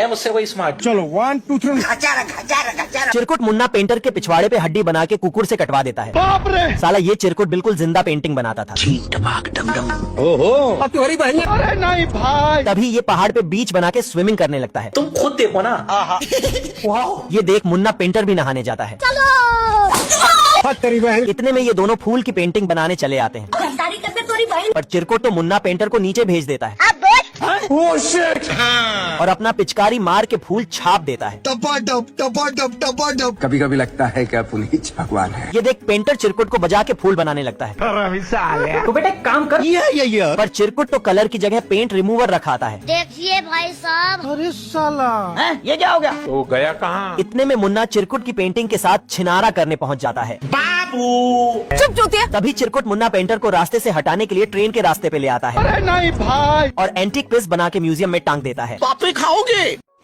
मुझसे कोई स्मार्ट। चलो 1 2 3। चिरकुट मुन्ना पेंटर के पिछवाड़े पे हड्डी बना के कुकुर से कटवा देता है। बाप रे, साला ये चिरकुट बिल्कुल जिंदा पेंटिंग बनाता था। ओहो, तुम्हारी बहन। अरे नहीं भाई। तभी ये पहाड़ पे बीच बना के स्विमिंग करने लगता है। तुम खुद देखो ना। ये देख मुन्ना पेंटर भी नहाने जाता है। तेरी बहन। इतने में ये दोनों फूल की पेंटिंग बनाने चले आते हैं। पर चिरकुट तो मुन्ना पेंटर को नीचे भेज देता है ओह शिट। और अपना पिचकारी मार के फूल छाप देता है। टपाटप। कभी कभी लगता है कि पुनीत भगवान है। ये देख पेंटर चिरकुट को बजा के फूल बनाने लगता है। तो बेटा एक काम कर। पर चिरकुट तो कलर की जगह पेंट रिमूवर रखाता है। देखिए भाई साहब, अरे साला। ये क्या हो गया? तो गया कहाँ? इतने में मुन्ना चिरकुट की पेंटिंग के साथ छिनारा करने पहुंच जाता है। चुप चूतिया। तभी चिरकुट मुन्ना पेंटर को रास्ते से हटाने के लिए ट्रेन के रास्ते पे ले आता है अरे नहीं भाई। और एंटीक पीस बना के म्यूजियम में टांग देता है।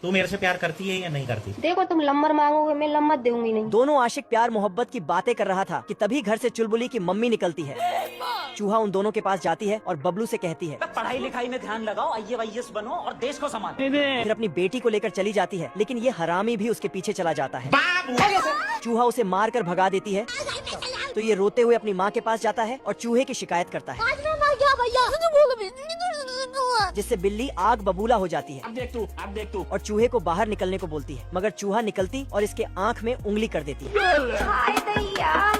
तू मेरे से प्यार करती है या नहीं करती? देखो तुम नंबर मांगोगे, मैं नंबर दूंगी नहीं। दोनों आशिक प्यार मोहब्बत की बातें कर रहा था कि तभी घर से चुलबुली की मम्मी निकलती है। चूहा उन दोनों के पास जाती है और बबलू से कहती है, पढ़ाई लिखाई में ध्यान लगाओ, IAS बनो और देश को संभालो। फिर अपनी बेटी को लेकर चली जाती है, लेकिन ये हरामी भी उसके पीछे चला जाता है। चूहा उसे मार कर भगा देती है तो ये रोते हुए अपनी माँ के पास जाता है और चूहे की शिकायत करता है, जिससे बिल्ली आग बबूला हो जाती है। अब देख तू। और चूहे को बाहर निकलने को बोलती है, मगर चूहा निकलती और इसके आँख में उंगली कर देती है।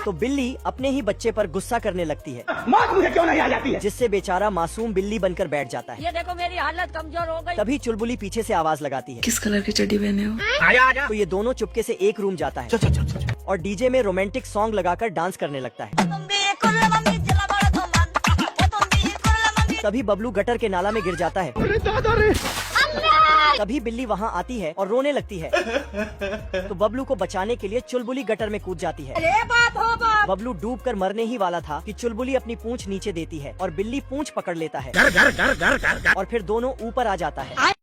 तो बिल्ली अपने ही बच्चे पर गुस्सा करने लगती है, मौत मुझे क्यों नहीं आ जाती है? जिससे बेचारा मासूम बिल्ली बनकर बैठ जाता है। ये देखो मेरी हालत कमजोर हो गई। तभी चुलबुली पीछे से आवाज लगाती है, किस कलर की चड्डी पहने हो? आजा। तो ये दोनों चुपके से एक रूम जाता है और डीजे में रोमांटिक सॉन्ग लगाकर डांस करने लगता है। तभी बबलू गटर के नाला में गिर जाता है। अरे दादा रे। तभी बिल्ली वहाँ आती है और रोने लगती है। तो बबलू को बचाने के लिए चुलबुली गटर में कूद जाती है। बबलू डूबकर मरने ही वाला था कि चुलबुली अपनी पूंछ नीचे देती है और बिल्ली पूंछ पकड़ लेता है। और फिर दोनों ऊपर आ जाता है।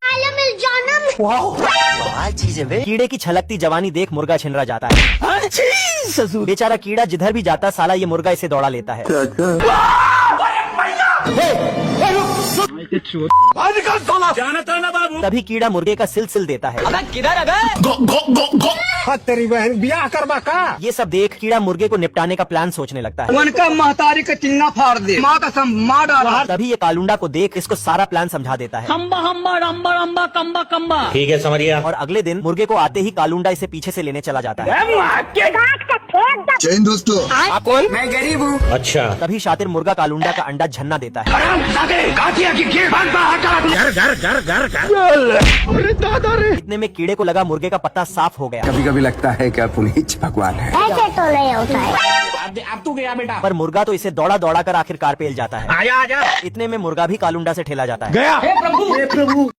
कीड़े की छलकती जवानी देख मुर्गा छिनरा जाता है। बेचारा कीड़ा जिधर भी जाता साला ये मुर्गा इसे दौड़ा लेता है। तभी कीड़ा मुर्गे का सिल देता है। तेरी बहन ब्याह करवा का। ये सब देख कीड़ा मुर्गे को निपटाने का प्लान सोचने लगता है। उनका महतारी का चिन्ना फाड़ दे, माँ का सम मार डाला। तभी ये कालुंडा को देख इसको सारा प्लान समझा देता है। ठीक है समझिए। और अगले दिन मुर्गे को आते ही कालुंडा इसे पीछे से लेने चला जाता है। जैन दोस्तों, कौन? मैं गरीब हूँ। अच्छा। तभी शातिर मुर्गा कालुंडा का अंडा झन्ना देता है। अरे दादा रे। इतने में कीड़े को लगा मुर्गे का पत्ता साफ हो गया। कभी कभी लगता है कि पुनीत भगवान है। ऐसे तो नहीं होता है। अब तू गया बेटा। पर मुर्गा तो इसे दौड़ा कर आखिरकार पेल जाता है। आजा। इतने में मुर्गा भी कालुंडा से ठेला जाता है। गया। हे प्रभु।